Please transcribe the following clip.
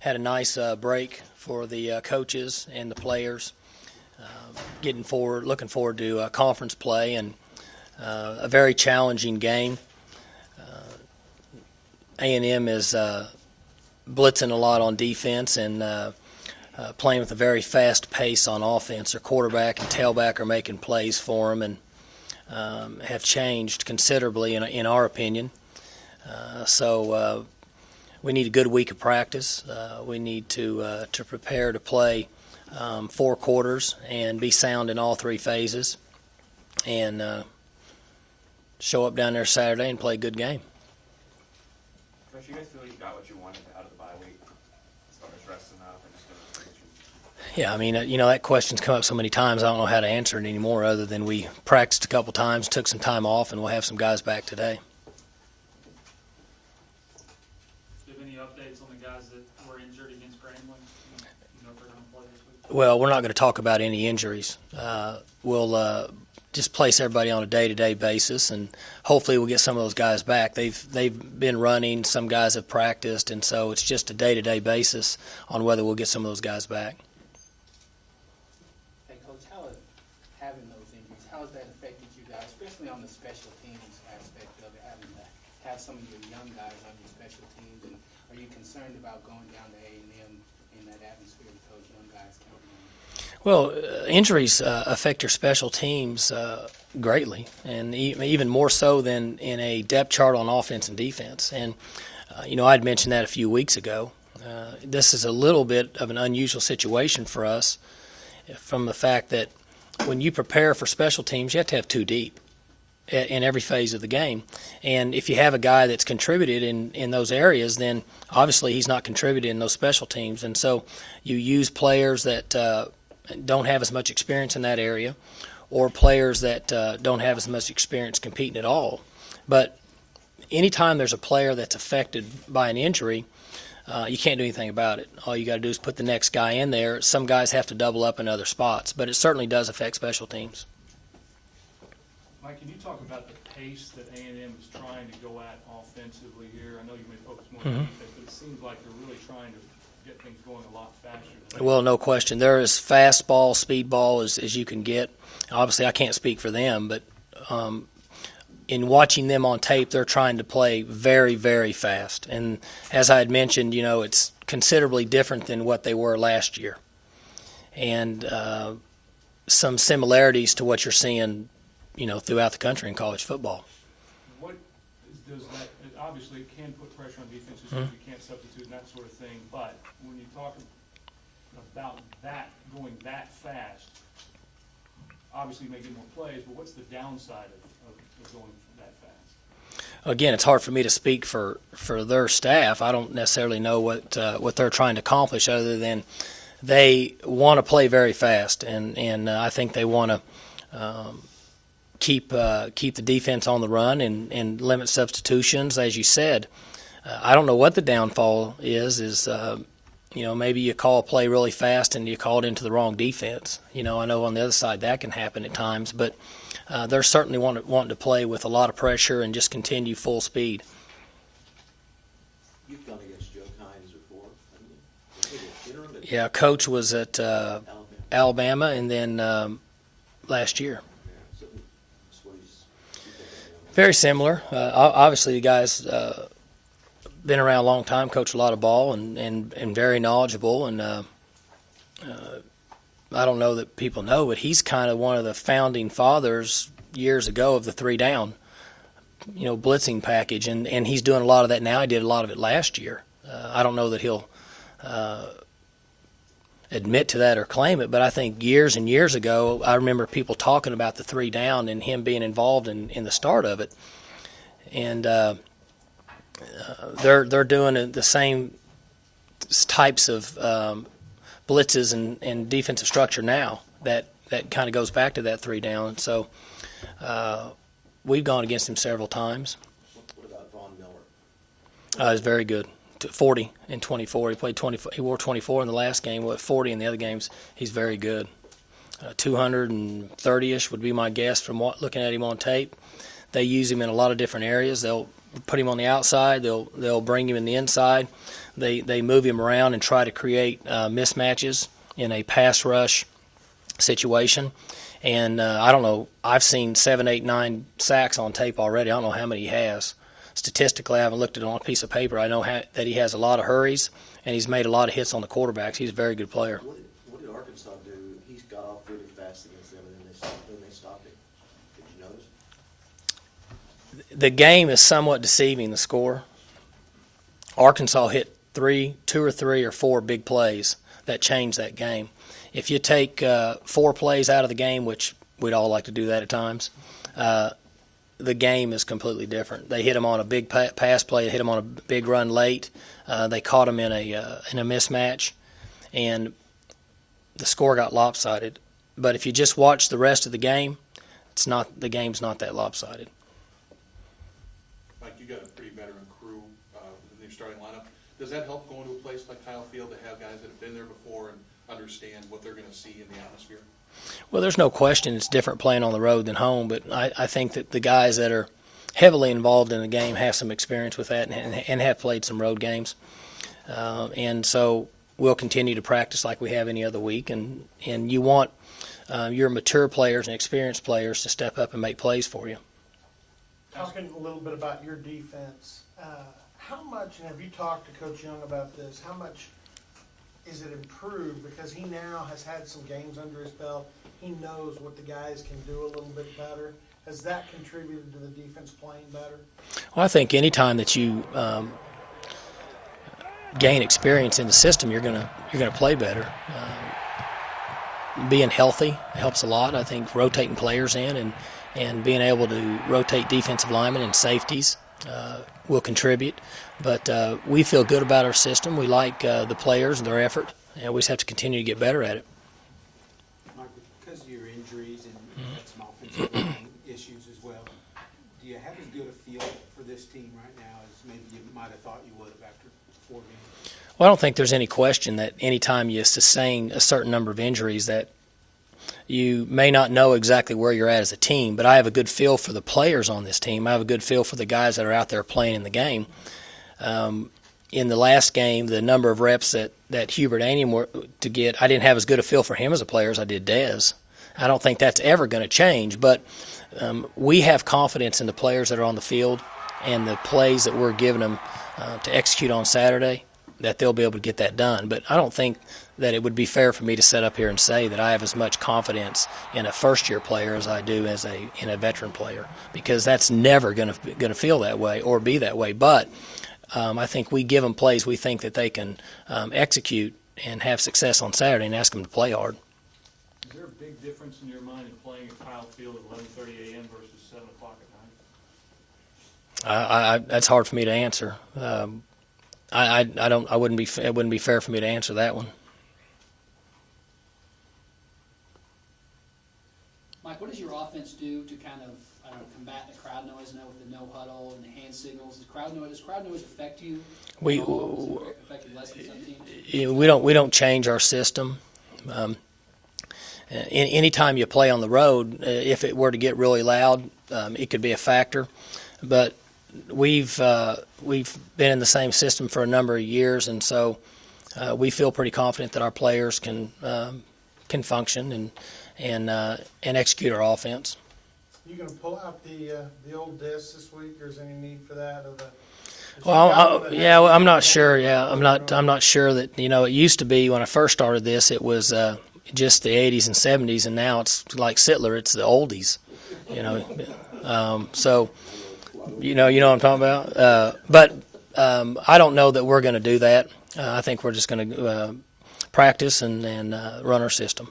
had a nice break for the coaches and the players. Looking forward to conference play and a very challenging game. A&M is blitzing a lot on defense and playing with a very fast pace on offense. Their quarterback and tailback are making plays for them and have changed considerably in our opinion. So we need a good week of practice. We need to prepare to play 4 quarters and be sound in all 3 phases and show up down there Saturday and play a good game. Coach, you guys feel you got what you wanted out of the bye week as far as resting up and just going to? Yeah, I mean, that question's come up so many times, I don't know how to answer it anymore other than we practiced a couple times, took some time off, and we'll have some guys back today. Do you have any updates on the guys that were injured against Grambling? You know if they're going to play this week? Well, we're not going to talk about any injuries. We'll just place everybody on a day-to-day basis, and hopefully we'll get some of those guys back. They've been running, some guys have practiced, and so it's just a day-to-day basis on whether we'll get some of those guys back. Hey, Coach, having those injuries, how has that affected you guys, especially on the special teams aspect of it, having to have some of your young guys on your special teams, and are you concerned about going down to A&M in that atmosphere with those young guys counting on you? Well, injuries affect your special teams greatly, and even more so than in a depth chart on offense and defense. And, I'd mentioned that a few weeks ago. This is a little bit of an unusual situation for us from the fact that when you prepare for special teams, you have to have 2 deep in every phase of the game. And if you have a guy that's contributed in those areas, then obviously he's not contributed in those special teams. And so you use players that don't have as much experience in that area, or players that don't have as much experience competing at all. But anytime there's a player that's affected by an injury, you can't do anything about it. All you got to do is put the next guy in there. Some guys have to double up in other spots, but it certainly does affect special teams. Mike, can you talk about the pace that A&M is trying to go at offensively here? I know you may focus more on defense, but it seems like they're really trying to get things going a lot faster. Well, no question. They're as fastball, speedball as you can get. Obviously, I can't speak for them, but in watching them on tape, they're trying to play very, very fast. And as I had mentioned, it's considerably different than what they were last year. And some similarities to what you're seeing, throughout the country in college football. What does that – obviously it can put pressure on defenses because you can't substitute and that sort of thing, but when you talk about that going that fast, obviously you may get more plays, but what's the downside of going that fast? Again, it's hard for me to speak for their staff. I don't necessarily know what they're trying to accomplish other than they want to play very fast, and I think they want to keep the defense on the run and limit substitutions, as you said. I don't know what the downfall is maybe you call a play really fast and you call it into the wrong defense. I know on the other side that can happen at times, but they're certainly wanting to play with a lot of pressure and just continue full speed. You've gone against Joe Kynes before, haven't you? Yeah, Coach was at Alabama and then last year. Very similar. Obviously, the guy's been around a long time, coached a lot of ball, and very knowledgeable. And I don't know that people know, but he's kind of one of the founding fathers years ago of the 3-down, blitzing package. And he's doing a lot of that now. He did a lot of it last year. I don't know that he'll admit to that or claim it, but I think years and years ago, I remember people talking about the 3-down and him being involved in the start of it. And they're doing the same types of blitzes and defensive structure now that kind of goes back to that 3-down. So we've gone against him several times. What about Von Miller? He's very good. 40 and 24. He played 24. He wore 24 in the last game. 40 in the other games. He's very good. 230-ish would be my guess from looking at him on tape. They use him in a lot of different areas. They'll put him on the outside. They'll bring him in the inside. They move him around and try to create mismatches in a pass rush situation. And I don't know, I've seen 7, 8, 9 sacks on tape already. I don't know how many he has. Statistically, I haven't looked at it on a piece of paper. I know that he has a lot of hurries, and he's made a lot of hits on the quarterbacks. He's a very good player. What did Arkansas do? He's got off really fast against them, and then they stopped him. Did you notice? The game is somewhat deceiving, the score. Arkansas hit 2 or 3 or 4 big plays that changed that game. If you take 4 plays out of the game, which we'd all like to do that at times, the game is completely different. They hit him on a big pass play, they hit him on a big run late. They caught him in a mismatch, and the score got lopsided. But if you just watch the rest of the game, the game's not that lopsided. Mike, you got a pretty veteran crew in your starting lineup. Does that help going to a place like Kyle Field to have guys that have been there before and understand what they're going to see in the atmosphere? Well, there's no question it's different playing on the road than home, but I think that the guys that are heavily involved in the game have some experience with that and have played some road games. And so we'll continue to practice like we have any other week, and you want your mature players and experienced players to step up and make plays for you. Talking a little bit about your defense, how much, and have you talked to Coach Young about this, how much is it improved? Because he now has had some games under his belt. He knows what the guys can do a little bit better. Has that contributed to the defense playing better? Well, I think any time that you gain experience in the system, you're gonna play better. Being healthy helps a lot. I think rotating players in and being able to rotate defensive linemen and safeties will contribute. But we feel good about our system. We like the players and their effort, and we just have to continue to get better at it. Mike, because of your injuries and you had some offensive line issues as well, do you have as good a feel for this team right now as maybe you might have thought you would have after 4 games? Well, I don't think there's any question that any time you sustain a certain number of injuries that you may not know exactly where you're at as a team, but I have a good feel for the players on this team. I have a good feel for the guys that are out there playing in the game. In the last game, the number of reps that Hubert Ainium were to get, I didn't have as good a feel for him as a player as I did Dez. I don't think that's ever going to change, but we have confidence in the players that are on the field and the plays that we're giving them to execute on Saturday, that they'll be able to get that done. But I don't think that it would be fair for me to sit up here and say that I have as much confidence in a first-year player as I do in a veteran player, because that's never going to feel that way or be that way. But I think we give them plays we think that they can execute and have success on Saturday, and ask them to play hard. Is there a big difference in your mind in playing at Kyle Field at 11:30 a.m. versus 7 o'clock at night? That's hard for me to answer. It wouldn't be fair for me to answer that one. Mike, what does your offense do to kind of, combat the crowd noise now with the no huddle and the hand signals? Does crowd noise affect you? We affect you less than some teams? We don't change our system. Anytime you play on the road, if it were to get really loud, it could be a factor. But we've been in the same system for a number of years, and so we feel pretty confident that our players can function and execute our offense. You going to pull out the old disc this week, or is there any need for that? I'm not sure. Yeah, I'm not sure that it used to be when I first started this, it was just the 80s and 70s, and now it's like Sittler, it's the oldies. So you know what I'm talking about. But I don't know that we're going to do that. I think we're just going to practice and run our system.